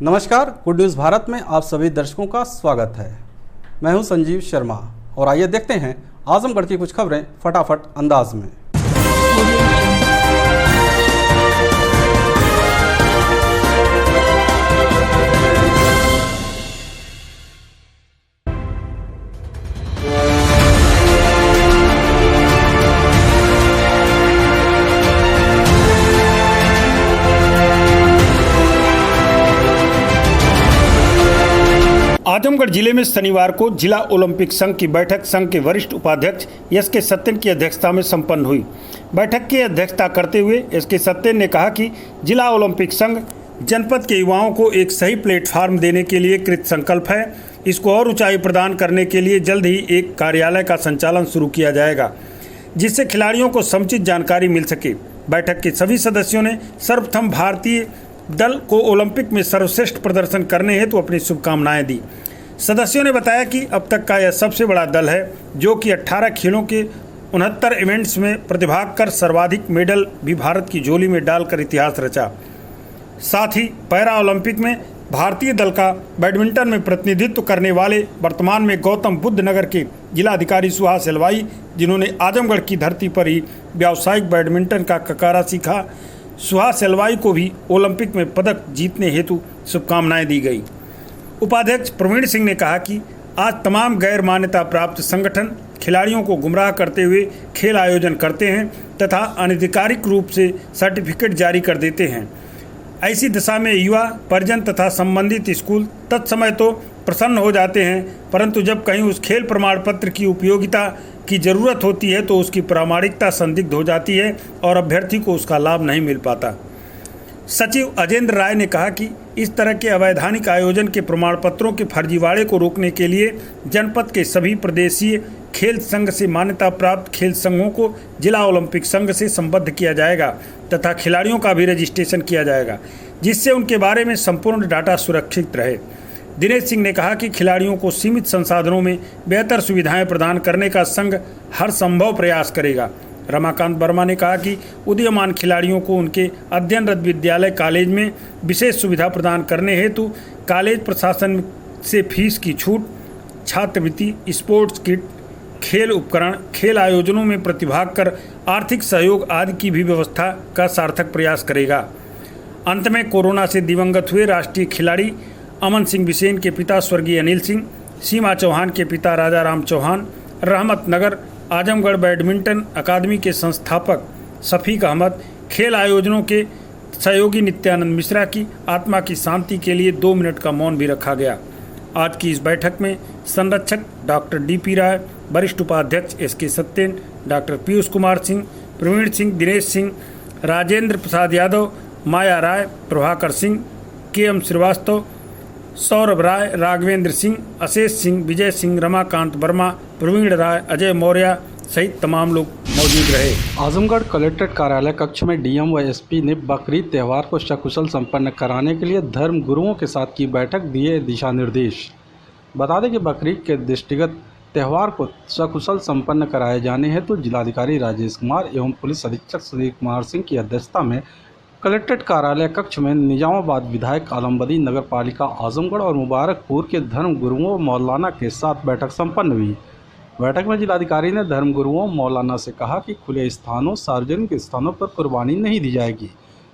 नमस्कार, good news Bharat में आप सभी दर्शकों का स्वागत है। मैं हूं संजीव शर्मा और आइए देखते हैं आजमगढ़ की कुछ खबरें फटाफट अंदाज में। आजमगढ़ जिले में शनिवार को जिला ओलंपिक संघ की बैठक संघ के वरिष्ठ उपाध्यक्ष एस.के. सत्यन की अध्यक्षता में संपन्न हुई। बैठक की अध्यक्षता करते हुए एस.के. सत्यन ने कहा कि जिला ओलंपिक संघ जनपद के युवाओं को एक सही प्लेटफार्म देने के लिए कृत संकल्प है। इसको और ऊंचाई प्रदान करने के लिए जल्द ही एक कार्यालय का संचालन शुरू किया जाएगा, जिससे खिलाड़ियों को समुचित जानकारी मिल सके। बैठक के सभी सदस्यों ने सर्वप्रथम भारतीय दल को ओलंपिक में सर्वश्रेष्ठ प्रदर्शन करने हेतु अपनी शुभकामनाएं दी। सदस्यों ने बताया कि अब तक का यह सबसे बड़ा दल है, जो कि 18 खेलों के 69 इवेंट्स में प्रतिभाग कर सर्वाधिक मेडल भी भारत की झोली में डालकर इतिहास रचा। साथ ही पैरा ओलंपिक में भारतीय दल का बैडमिंटन में प्रतिनिधित्व करने वाले वर्तमान में गौतम बुद्ध नगर के जिलाधिकारी सुहास एलवाई, जिन्होंने आजमगढ़ की धरती पर ही व्यावसायिक बैडमिंटन का ककारा सीखा, सुहास एलवाई को भी ओलंपिक में पदक जीतने हेतु शुभकामनाएं दी गई। उपाध्यक्ष प्रवीण सिंह ने कहा कि आज तमाम गैर मान्यता प्राप्त संगठन खिलाड़ियों को गुमराह करते हुए खेल आयोजन करते हैं तथा अनधिकारिक रूप से सर्टिफिकेट जारी कर देते हैं। ऐसी दशा में युवा, परिजन तथा संबंधित स्कूल तत्समय तो प्रसन्न हो जाते हैं, परंतु जब कहीं उस खेल प्रमाण पत्र की उपयोगिता की ज़रूरत होती है तो उसकी प्रामाणिकता संदिग्ध हो जाती है और अभ्यर्थी को उसका लाभ नहीं मिल पाता। सचिव अजेंद्र राय ने कहा कि इस तरह के अवैधानिक आयोजन के प्रमाण पत्रों के फर्जीवाड़े को रोकने के लिए जनपद के सभी प्रदेशीय खेल संघ से मान्यता प्राप्त खेल संघों को जिला ओलंपिक संघ से संबद्ध किया जाएगा तथा खिलाड़ियों का भी रजिस्ट्रेशन किया जाएगा, जिससे उनके बारे में संपूर्ण डाटा सुरक्षित रहे। दिनेश सिंह ने कहा कि खिलाड़ियों को सीमित संसाधनों में बेहतर सुविधाएं प्रदान करने का संघ हर संभव प्रयास करेगा। रमाकांत वर्मा ने कहा कि उदीयमान खिलाड़ियों को उनके अध्ययनरत विद्यालय कॉलेज में विशेष सुविधा प्रदान करने हेतु कॉलेज प्रशासन से फीस की छूट, छात्रवृत्ति, स्पोर्ट्स किट, खेल उपकरण, खेल आयोजनों में प्रतिभाग कर आर्थिक सहयोग आदि की भी व्यवस्था का सार्थक प्रयास करेगा। अंत में कोरोना से दिवंगत हुए राष्ट्रीय खिलाड़ी अमन सिंह बिसेन के पिता स्वर्गीय अनिल सिंह, सीमा चौहान के पिता राजा राम चौहान, रहमत नगर आजमगढ़ बैडमिंटन अकादमी के संस्थापक शफीक अहमद, खेल आयोजनों के सहयोगी नित्यानंद मिश्रा की आत्मा की शांति के लिए 2 मिनट का मौन भी रखा गया। आज की इस बैठक में संरक्षक डॉक्टर डी.पी. राय, वरिष्ठ उपाध्यक्ष एस.के. सत्यन, डॉक्टर पीयूष कुमार सिंह, प्रवीण सिंह, दिनेश सिंह, राजेंद्र प्रसाद यादव, माया राय, प्रभाकर सिंह, के.एम. श्रीवास्तव, सौरभ राय, राघवेंद्र सिंह, अशेष सिंह, विजय सिंह, रमाकांत वर्मा, प्रवीण राय, अजय मौर्य सहित तमाम लोग मौजूद रहे। आजमगढ़ कलेक्ट्रेट कार्यालय कक्ष में डीएम व एसपी ने बकरीद त्यौहार को सकुशल संपन्न कराने के लिए धर्म गुरुओं के साथ की बैठक, दिए दिशा निर्देश। बता दें कि बकरीद के दृष्टिगत त्यौहार को सकुशल संपन्न कराए जाने हेतु जिलाधिकारी राजेश कुमार एवं पुलिस अधीक्षक सुधीर कुमार सिंह की अध्यक्षता में कलेक्ट्रेट कार्यालय कक्ष में निजामाबाद विधायक आलमबदी नगर पालिका आजमगढ़ और मुबारकपुर के धर्म गुरुओं मौलाना के साथ बैठक संपन्न हुई। बैठक में जिलाधिकारी ने धर्म गुरुओं मौलाना से कहा कि खुले स्थानों, सार्वजनिक स्थानों पर कुर्बानी नहीं दी जाएगी।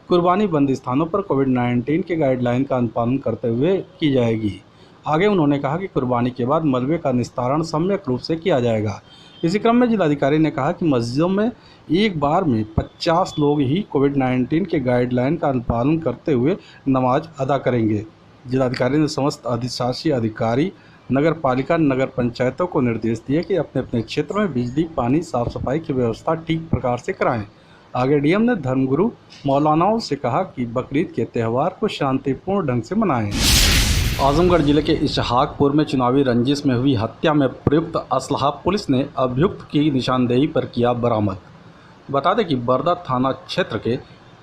कुर्बानी बंद स्थानों पर कोविड-19 के गाइडलाइन का अनुपालन करते हुए की जाएगी। आगे उन्होंने कहा कि कुर्बानी के बाद मलबे का निस्तारण सम्यक रूप से किया जाएगा। इसी क्रम में जिलाधिकारी ने कहा कि मस्जिदों में एक बार में 50 लोग ही कोविड-19 के गाइडलाइन का अनुपालन करते हुए नमाज अदा करेंगे। जिलाधिकारी ने समस्त अधिशासी अधिकारी, नगर पालिका, नगर पंचायतों को निर्देश दिए कि अपने अपने क्षेत्र में बिजली, पानी, साफ सफाई की व्यवस्था ठीक प्रकार से कराएं। आगे डीएम ने धर्मगुरु मौलानाओं से कहा कि बकरीद के त्यौहार को शांतिपूर्ण ढंग से मनाएं। आजमगढ़ जिले के इशहाकपुर में चुनावी रंजिश में हुई हत्या में प्रयुक्त असलहा पुलिस ने अभियुक्त की निशानदेही पर किया बरामद। बता दें कि बरदा थाना क्षेत्र के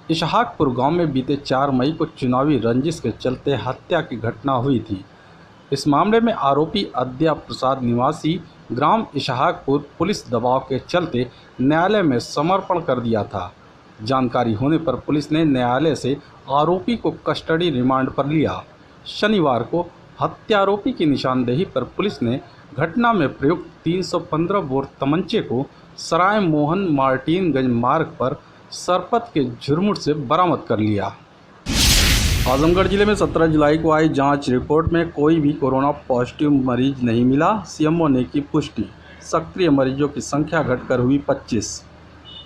इशहाकपुर गांव में बीते 4 मई को चुनावी रंजिश के चलते हत्या की घटना हुई थी। इस मामले में आरोपी अद्या प्रसाद निवासी ग्राम इशहाकपुर पुलिस दबाव के चलते न्यायालय में समर्पण कर दिया था। जानकारी होने पर पुलिस ने न्यायालय से आरोपी को कस्टडी रिमांड पर लिया। शनिवार को हत्यारोपी की निशानदेही पर पुलिस ने घटना में प्रयुक्त 315 बोर तमंचे को सराय मोहन मार्टिनगंज मार्ग पर सरपत के झुरमुट से बरामद कर लिया। आजमगढ़ जिले में 17 जुलाई को आई जांच रिपोर्ट में कोई भी कोरोना पॉजिटिव मरीज नहीं मिला। सीएमओ ने की पुष्टि। सक्रिय मरीजों की संख्या घटकर हुई 25।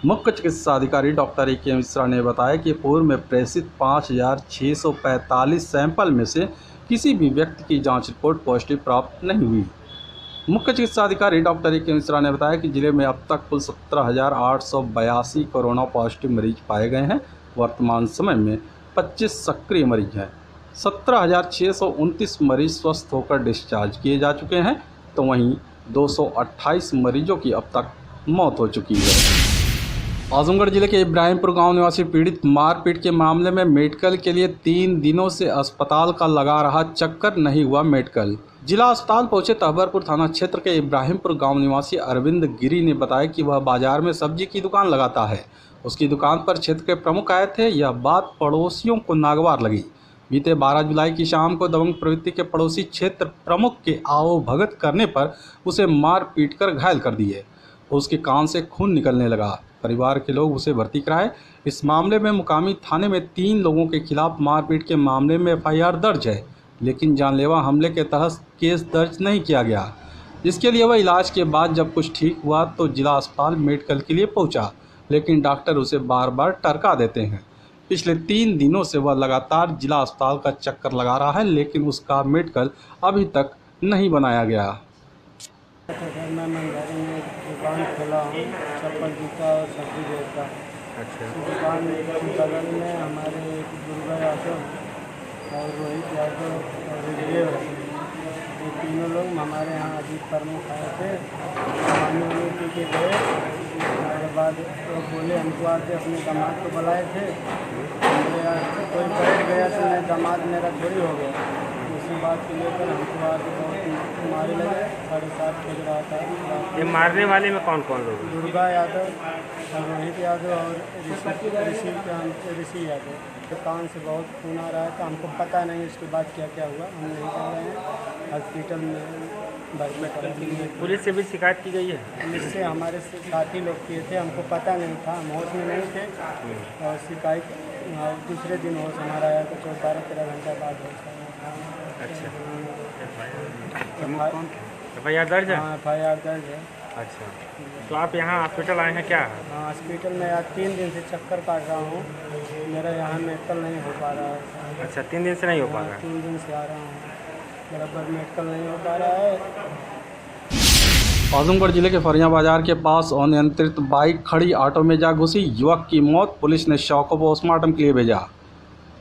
मुख्य चिकित्सा अधिकारी डॉक्टर ए.के. मिश्रा ने बताया कि पूर्व में प्रेषित 5,645 सैंपल में से किसी भी व्यक्ति की जांच रिपोर्ट पॉजिटिव प्राप्त नहीं हुई। मुख्य चिकित्सा अधिकारी डॉक्टर ए.के. मिश्रा ने बताया कि जिले में अब तक कुल 17,882 कोरोना पॉजिटिव मरीज पाए गए हैं। वर्तमान समय में 25 सक्रिय मरीज हैं। 17,629 मरीज स्वस्थ होकर डिस्चार्ज किए जा चुके हैं, तो वहीं 228 मरीजों की अब तक मौत हो चुकी है। आजमगढ़ जिले के इब्राहिमपुर गांव निवासी पीड़ित मारपीट के मामले में मेडिकल के लिए 3 दिनों से अस्पताल का लगा रहा चक्कर, नहीं हुआ मेडिकल। जिला अस्पताल पहुंचे तहबरपुर थाना क्षेत्र के इब्राहिमपुर गांव निवासी अरविंद गिरी ने बताया कि वह बाजार में सब्जी की दुकान लगाता है। उसकी दुकान पर क्षेत्र के प्रमुख आए थे। यह बात पड़ोसियों को नागवार लगी। बीते 12 जुलाई की शाम को दबंग प्रवृत्ति के पड़ोसी क्षेत्र प्रमुख के आवभगत करने पर उसे मार पीट कर घायल कर दिए। उसके कान से खून निकलने लगा। परिवार के लोग उसे भर्ती कराए। इस मामले में मुकामी थाने में 3 लोगों के खिलाफ मारपीट के मामले में FIR दर्ज है, लेकिन जानलेवा हमले के तहत केस दर्ज नहीं किया गया। इसके लिए वह इलाज के बाद जब कुछ ठीक हुआ तो जिला अस्पताल मेडिकल के लिए पहुंचा, लेकिन डॉक्टर उसे बार बार टरका देते हैं। पिछले 3 दिनों से वह लगातार जिला अस्पताल का चक्कर लगा रहा है, लेकिन उसका मेडिकल अभी तक नहीं बनाया गया। मैं मंगेरी में दुकान खोला हूँ, चप्पल जूता और सब्जी बेचता हूँ। अच्छा। दुकान के बगल में हमारे एक दुर्गा यादव और रोहित यादव और विजय, ये तीनों लोग हमारे यहाँ अभी प्रमुख आए थे। पानी वानी पी के गए। उसके बाद वो बोले हमको आके अपने दामाद को बुलाए थे। मेरे यहाँ कोई बैठ गया तो मैं दामाद मेरा चोरी हो गया। उसी बात को लेकर हमको आके बहुत मारे लगे। 7:30 बज रहा था। ये मारने वाले में कौन कौन लोग हैं? दुर्गा यादव और रोहित यादव और ऋषि यादव। दुकान से बहुत खून आ रहा है, तो हमको पता नहीं इसके बाद क्या क्या हुआ। हम नहीं जा रहे हैं, हॉस्पिटल में भर्ती कराएंगे। पुलिस से भी शिकायत की गई है? पुलिस से हमारे साथी लोग किए थे, हमको पता नहीं था, हम होश में नहीं थे। और शिकायत दूसरे दिन होश हमारा आया तो 12-13 घंटा बाद होश आया। अच्छा। FIR दर्ज है? हाँ, FIR दर्ज है। अच्छा, तो आप यहाँ हॉस्पिटल आए हैं क्या? हाँ, हॉस्पिटल में आज 3 दिन से चक्कर काट रहा हूँ। मेरा यहाँ मेडिकल नहीं हो पा रहा है। अच्छा, 3 दिन से नहीं हो पा रहा है? 3 दिन से आ रहा हूँ, बराबर मेडिकल नहीं हो पा रहा है। आजमगढ़ जिले के फरिया बाजार के पास अनियंत्रित बाइक खड़ी ऑटो में जा घुसी, युवक की मौत। पुलिस ने शव को पोस्टमार्टम के लिए भेजा।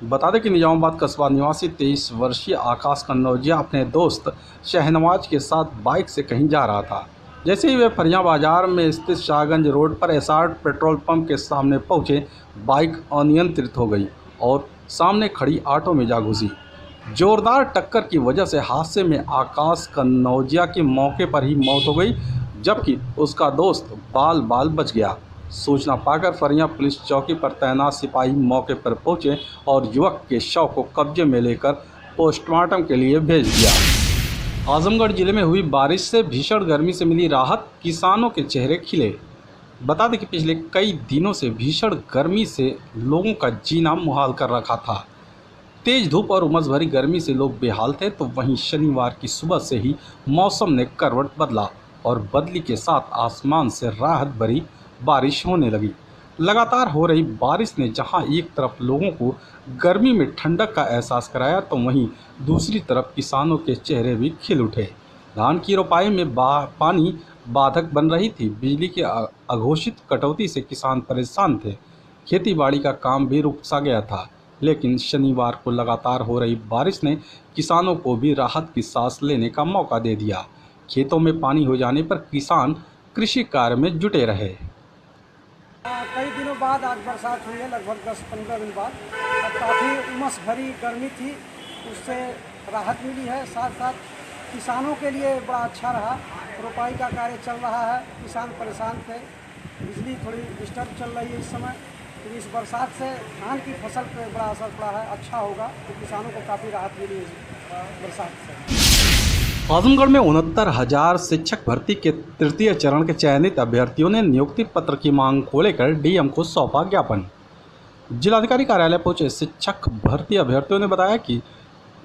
बता दें कि निजामाबाद कस्बा निवासी 23 वर्षीय आकाश कन्नौजिया अपने दोस्त शहनवाज के साथ बाइक से कहीं जा रहा था। जैसे ही वे फरिया बाजार में स्थित शाहगंज रोड पर एसार्ट पेट्रोल पंप के सामने पहुंचे, बाइक अनियंत्रित हो गई और सामने खड़ी ऑटो में जा घुसी। जोरदार टक्कर की वजह से हादसे में आकाश कन्नौजिया की मौके पर ही मौत हो गई, जबकि उसका दोस्त बाल बाल बच गया। सूचना पाकर फरिया पुलिस चौकी पर तैनात सिपाही मौके पर पहुंचे और युवक के शव को कब्जे में लेकर पोस्टमार्टम के लिए भेज दिया। आजमगढ़ जिले में हुई बारिश से भीषण गर्मी से मिली राहत, किसानों के चेहरे खिले। बता दें कि पिछले कई दिनों से भीषण गर्मी से लोगों का जीना मुहाल कर रखा था। तेज धूप और उमस भरी गर्मी से लोग बेहाल थे, तो वहीं शनिवार की सुबह से ही मौसम ने करवट बदला और बदली के साथ आसमान से राहत भरी बारिश होने लगी। लगातार हो रही बारिश ने जहां एक तरफ लोगों को गर्मी में ठंडक का एहसास कराया, तो वहीं दूसरी तरफ किसानों के चेहरे भी खिल उठे। धान की रोपाई में पानी बाधक बन रही थी। बिजली की अघोषित कटौती से किसान परेशान थे। खेतीबाड़ी का काम भी रुक सा गया था, लेकिन शनिवार को लगातार हो रही बारिश ने किसानों को भी राहत की सांस लेने का मौका दे दिया। खेतों में पानी हो जाने पर किसान कृषि कार्य में जुटे रहे। कई दिनों बाद आज बरसात हुई है, लगभग 10-15 दिन बाद। और काफ़ी उमस भरी गर्मी थी, उससे राहत मिली है। साथ साथ किसानों के लिए बड़ा अच्छा रहा। रोपाई का कार्य चल रहा है, किसान परेशान थे। बिजली थोड़ी डिस्टर्ब चल रही है इस समय, तो इस बरसात से धान की फसल पर बड़ा असर पड़ा है। अच्छा होगा तो किसानों को काफ़ी राहत मिली है इस बरसात से। आजमगढ़ में 69,000 शिक्षक भर्ती के तृतीय चरण के चयनित अभ्यर्थियों ने नियुक्ति पत्र की मांग को लेकर डीएम को सौंपा ज्ञापन। जिलाधिकारी कार्यालय पहुंचे शिक्षक भर्ती अभ्यर्थियों ने बताया कि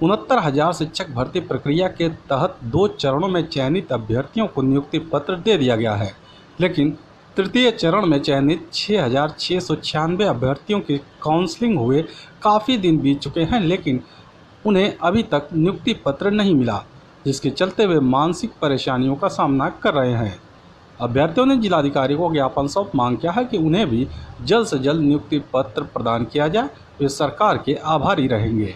69,000 शिक्षक भर्ती प्रक्रिया के तहत 2 चरणों में चयनित अभ्यर्थियों को नियुक्ति पत्र दे दिया गया है, लेकिन तृतीय चरण में चयनित 6,696 अभ्यर्थियों की काउंसलिंग हुए काफ़ी दिन बीत चुके हैं, लेकिन उन्हें अभी तक नियुक्ति पत्र नहीं मिला, जिसके चलते वे मानसिक परेशानियों का सामना कर रहे हैं। अभ्यर्थियों ने जिलाधिकारी को ज्ञापन सौंप मांग किया है कि उन्हें भी जल्द से जल्द नियुक्ति पत्र प्रदान किया जाए। वे सरकार के आभारी रहेंगे।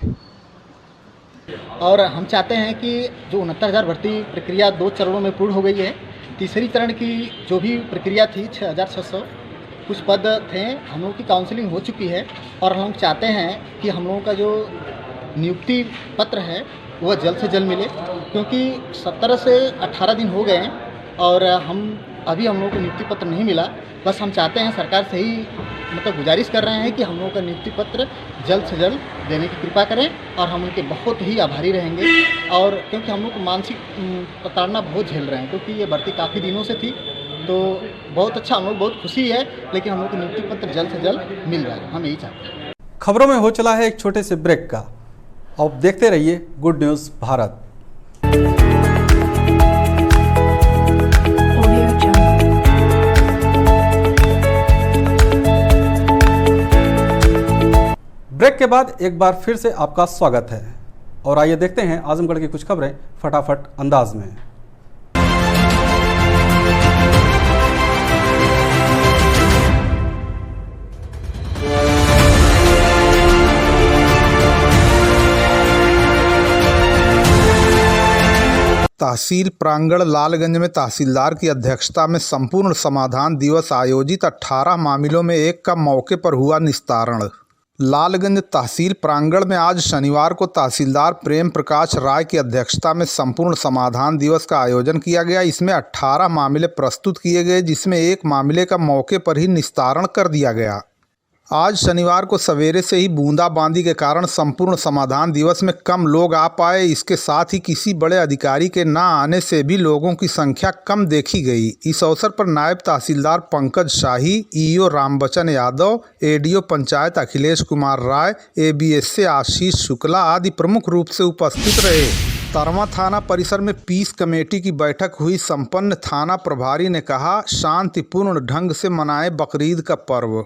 और हम चाहते हैं कि जो 69,000 भर्ती प्रक्रिया 2 चरणों में पूर्ण हो गई है। तीसरी चरण की जो भी प्रक्रिया थी 6,600 कुछ पद थे, हम लोगों की काउंसलिंग हो चुकी है और हम लोग चाहते हैं कि हम लोगों का जो नियुक्ति पत्र है वह जल्द से जल्द मिले, क्योंकि 17 से 18 दिन हो गए हैं और हम लोगों को नियुक्ति पत्र नहीं मिला। बस हम चाहते हैं, सरकार से ही गुजारिश कर रहे हैं कि हम लोगों का नियुक्ति पत्र जल्द से जल्द देने की कृपा करें और हम उनके बहुत ही आभारी रहेंगे। और क्योंकि हम लोग को मानसिक प्रताड़ना बहुत झेल रहे हैं, क्योंकि ये भर्ती काफ़ी दिनों से थी, तो बहुत अच्छा, हम लोग बहुत खुशी है, लेकिन हम लोग को नियुक्ति पत्र जल्द से जल्द मिल जाए, हम यही चाहते हैं। खबरों में हो चला है एक छोटे से ब्रेक का। अब देखते रहिए गुड न्यूज़ भारत। ब्रेक के बाद एक बार फिर से आपका स्वागत है और आइए देखते हैं आजमगढ़ की कुछ खबरें फटाफट अंदाज में। तहसील प्रांगण लालगंज में तहसीलदार की अध्यक्षता में संपूर्ण समाधान दिवस आयोजित 18 मामलों में 1 का मौके पर हुआ निस्तारण। लालगंज तहसील प्रांगण में आज शनिवार को तहसीलदार प्रेम प्रकाश राय की अध्यक्षता में संपूर्ण समाधान दिवस का आयोजन किया गया। इसमें 18 मामले प्रस्तुत किए गए, जिसमें 1 मामले का मौके पर ही निस्तारण कर दिया गया। आज शनिवार को सवेरे से ही बूंदाबांदी के कारण संपूर्ण समाधान दिवस में कम लोग आ पाए। इसके साथ ही किसी बड़े अधिकारी के न आने से भी लोगों की संख्या कम देखी गई। इस अवसर पर नायब तहसीलदार पंकज शाही, EO Rambachan Yadav, ADO panchayat Akhilesh Kumar Rai, ABSA Ashish Shukla आदि प्रमुख रूप से उपस्थित रहे। तरवा थाना परिसर में पीस कमेटी की बैठक हुई। संपन्न थाना प्रभारी ने कहा, शांतिपूर्ण ढंग से मनाए बकरीद का पर्व।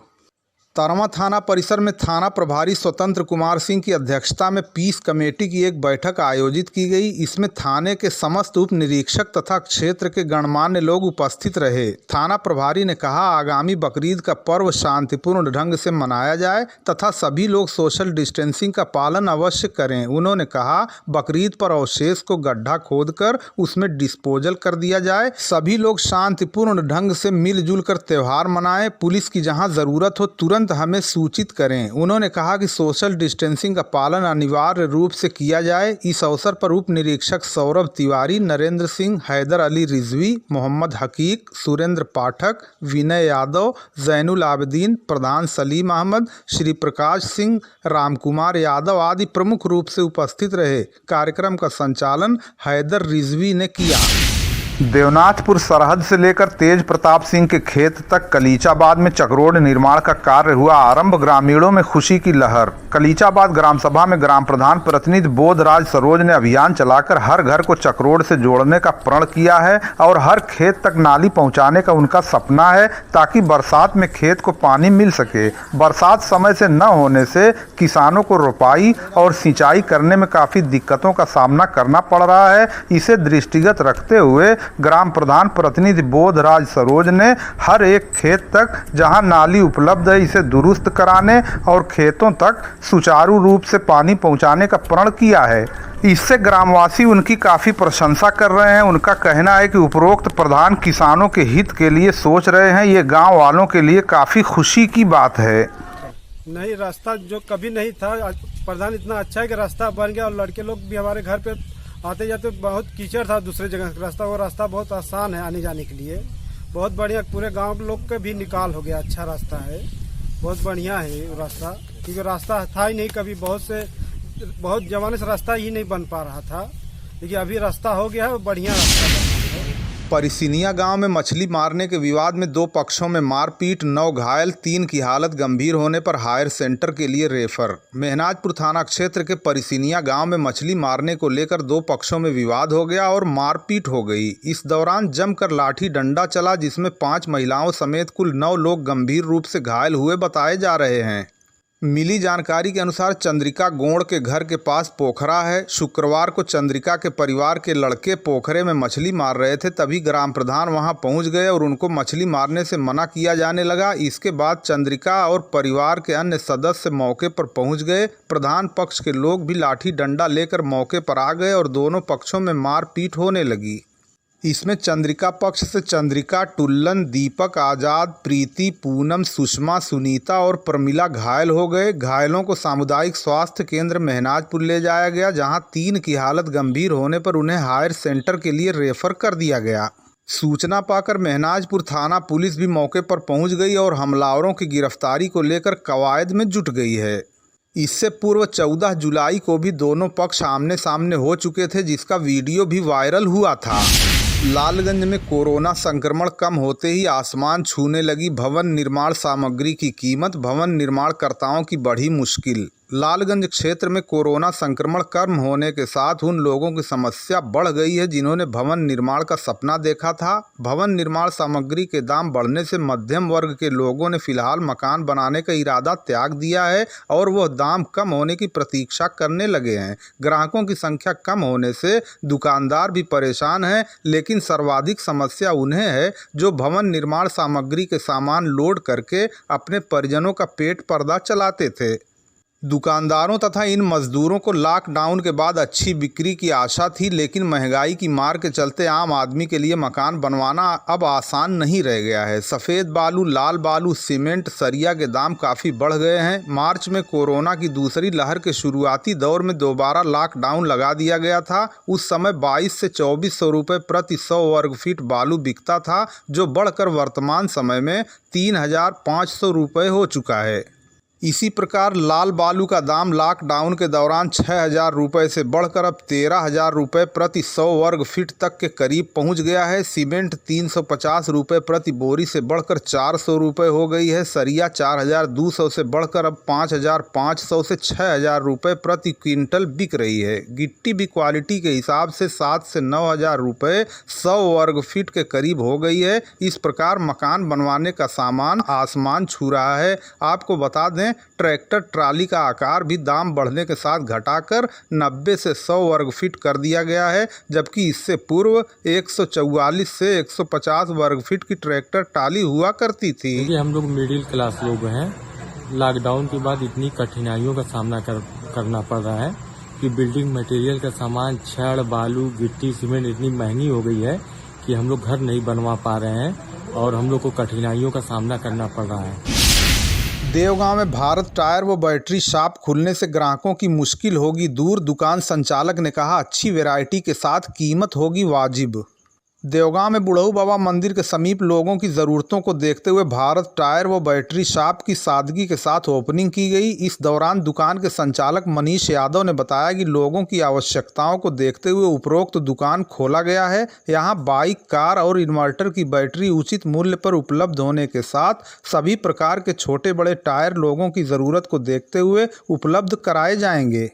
तरवा थाना परिसर में थाना प्रभारी स्वतंत्र कुमार सिंह की अध्यक्षता में पीस कमेटी की एक बैठक आयोजित की गई। इसमें थाने के समस्त उप निरीक्षक तथा क्षेत्र के गणमान्य लोग उपस्थित रहे। थाना प्रभारी ने कहा, आगामी बकरीद का पर्व शांतिपूर्ण ढंग से मनाया जाए तथा सभी लोग सोशल डिस्टेंसिंग का पालन अवश्य करें। उन्होंने कहा, बकरीद पर अवशेष को गड्ढा खोदकर उसमें डिस्पोजल कर दिया जाए। सभी लोग शांतिपूर्ण ढंग से मिलजुल कर त्यौहार मनाएं। पुलिस की जहां जरूरत हो तुरंत हमें सूचित करें। उन्होंने कहा कि सोशल डिस्टेंसिंग का पालन अनिवार्य रूप से किया जाए। इस अवसर पर उप निरीक्षक सौरभ तिवारी, नरेंद्र सिंह, हैदर अली रिजवी, मोहम्मद हकीक, सुरेंद्र पाठक, विनय यादव, जैनुल आबदीन, प्रधान सलीम अहमद, श्री प्रकाश सिंह, रामकुमार यादव आदि प्रमुख रूप से उपस्थित रहे। कार्यक्रम का संचालन हैदर रिजवी ने किया। देवनाथपुर सरहद से लेकर तेज प्रताप सिंह के खेत तक कलीचाबाद में चकरोड निर्माण का कार्य हुआ आरंभ। ग्रामीणों में खुशी की लहर। कलीचाबाद ग्राम सभा में ग्राम प्रधान प्रतिनिधि बोधराज सरोज ने अभियान चलाकर हर घर को चकरोड से जोड़ने का प्रण किया है और हर खेत तक नाली पहुंचाने का उनका सपना है, ताकि बरसात में खेत को पानी मिल सके। बरसात समय से न होने से किसानों को रोपाई और सिंचाई करने में काफ़ी दिक्कतों का सामना करना पड़ रहा है। इसे दृष्टिगत रखते हुए ग्राम प्रधान प्रतिनिधि बोधराज सरोज ने हर एक खेत तक जहां नाली उपलब्ध है इसे दुरुस्त कराने और खेतों तक सुचारू रूप से पानी पहुंचाने का प्रण किया है। इससे ग्रामवासी उनकी काफ़ी प्रशंसा कर रहे हैं। उनका कहना है कि उपरोक्त प्रधान किसानों के हित के लिए सोच रहे हैं। ये गांव वालों के लिए काफ़ी खुशी की बात है। नहीं, रास्ता जो कभी नहीं था, प्रधान इतना अच्छा है कि रास्ता बन गया और लड़के लोग भी हमारे घर पे आते जाते बहुत कीचड़ था दूसरे जगह का रास्ता, वो रास्ता बहुत आसान है आने जाने के लिए, बहुत बढ़िया। पूरे गांव लोग के भी निकाल हो गया, अच्छा रास्ता है। बहुत बढ़िया है ये रास्ता, क्योंकि रास्ता था ही नहीं कभी, बहुत जमाने से रास्ता ही नहीं बन पा रहा था, लेकिन अभी रास्ता हो गया है, बढ़िया रास्ता बन गया है। परिसिनिया गांव में मछली मारने के विवाद में 2 पक्षों में मारपीट, 9 घायल, 3 की हालत गंभीर होने पर हायर सेंटर के लिए रेफर। मेहनाजपुर थाना क्षेत्र के परिसिनिया गांव में मछली मारने को लेकर 2 पक्षों में विवाद हो गया और मारपीट हो गई। इस दौरान जमकर लाठी डंडा चला, जिसमें 5 महिलाओं समेत कुल 9 लोग गंभीर रूप से घायल हुए बताए जा रहे हैं। मिली जानकारी के अनुसार चंद्रिका गोड़ के घर के पास पोखरा है। शुक्रवार को चंद्रिका के परिवार के लड़के पोखरे में मछली मार रहे थे, तभी ग्राम प्रधान वहां पहुंच गए और उनको मछली मारने से मना किया जाने लगा। इसके बाद चंद्रिका और परिवार के अन्य सदस्य मौके पर पहुंच गए। प्रधान पक्ष के लोग भी लाठी डंडा लेकर मौके पर आ गए और दोनों पक्षों में मारपीट होने लगी। इसमें चंद्रिका पक्ष से चंद्रिका, टुल्लन, दीपक, आज़ाद, प्रीति, पूनम, सुषमा, सुनीता और प्रमिला घायल हो गए। घायलों को सामुदायिक स्वास्थ्य केंद्र मेहनाजपुर ले जाया गया, जहां 3 की हालत गंभीर होने पर उन्हें हायर सेंटर के लिए रेफर कर दिया गया। सूचना पाकर मेहनाजपुर थाना पुलिस भी मौके पर पहुंच गई और हमलावरों की गिरफ्तारी को लेकर कवायद में जुट गई है। इससे पूर्व 14 जुलाई को भी दोनों पक्ष आमने सामने हो चुके थे, जिसका वीडियो भी वायरल हुआ था। लालगंज में कोरोना संक्रमण कम होते ही आसमान छूने लगी भवन निर्माण सामग्री की कीमत, भवन निर्माणकर्ताओं की बढ़ी मुश्किल। लालगंज क्षेत्र में कोरोना संक्रमण कम होने के साथ उन लोगों की समस्या बढ़ गई है जिन्होंने भवन निर्माण का सपना देखा था। भवन निर्माण सामग्री के दाम बढ़ने से मध्यम वर्ग के लोगों ने फिलहाल मकान बनाने का इरादा त्याग दिया है और वह दाम कम होने की प्रतीक्षा करने लगे हैं। ग्राहकों की संख्या कम होने से दुकानदार भी परेशान हैं, लेकिन सर्वाधिक समस्या उन्हें है जो भवन निर्माण सामग्री के सामान लोड करके अपने परिजनों का पेट पर्दा चलाते थे। दुकानदारों तथा इन मजदूरों को लॉकडाउन के बाद अच्छी बिक्री की आशा थी, लेकिन महंगाई की मार के चलते आम आदमी के लिए मकान बनवाना अब आसान नहीं रह गया है। सफ़ेद बालू, लाल बालू, सीमेंट, सरिया के दाम काफ़ी बढ़ गए हैं। मार्च में कोरोना की दूसरी लहर के शुरुआती दौर में दोबारा लॉकडाउन लगा दिया गया था। उस समय 2200 से 2400 रुपये प्रति 100 वर्ग फीट बालू बिकता था, जो बढ़कर वर्तमान समय में 3500 रुपये हो चुका है। इसी प्रकार लाल बालू का दाम लॉकडाउन के दौरान 6000 रुपये से बढ़कर अब 13000 रुपये प्रति 100 वर्ग फीट तक के करीब पहुंच गया है। सीमेंट 350 रुपये प्रति बोरी से बढ़कर 400 रुपये हो गई है। सरिया 4200 से बढ़कर अब 5500 से 6000 रुपये प्रति क्विंटल बिक रही है। गिट्टी भी क्वालिटी के हिसाब से 7 से 9000 रुपये 100 वर्ग फीट के करीब हो गई है। इस प्रकार मकान बनवाने का सामान आसमान छू रहा है। आपको बता दें, ट्रैक्टर ट्राली का आकार भी दाम बढ़ने के साथ घटाकर 90 से 100 वर्ग फीट कर दिया गया है, जबकि इससे पूर्व 144 से 150 वर्ग फीट की ट्रैक्टर ट्राली हुआ करती थी। क्योंकि हम लोग मिडिल क्लास लोग हैं, लॉकडाउन के बाद इतनी कठिनाइयों का सामना करना पड़ रहा है कि बिल्डिंग मटेरियल का सामान, छड़, बालू, गिट्टी, सीमेंट इतनी महंगी हो गई है कि हम लोग घर नहीं बनवा पा रहे हैं और हम लोग को कठिनाइयों का सामना करना पड़ रहा है। देवगांव में भारत टायर व बैटरी शॉप खुलने से ग्राहकों की मुश्किल होगी दूर। दुकान संचालक ने कहा, अच्छी वैरायटी के साथ कीमत होगी वाजिब। देवगांव में बुढ़ऊ बाबा मंदिर के समीप लोगों की ज़रूरतों को देखते हुए भारत टायर व बैटरी शॉप की सादगी के साथ ओपनिंग की गई। इस दौरान दुकान के संचालक मनीष यादव ने बताया कि लोगों की आवश्यकताओं को देखते हुए उपरोक्त दुकान खोला गया है। यहां बाइक, कार और इन्वर्टर की बैटरी उचित मूल्य पर उपलब्ध होने के साथ सभी प्रकार के छोटे बड़े टायर लोगों की ज़रूरत को देखते हुए उपलब्ध कराए जाएंगे।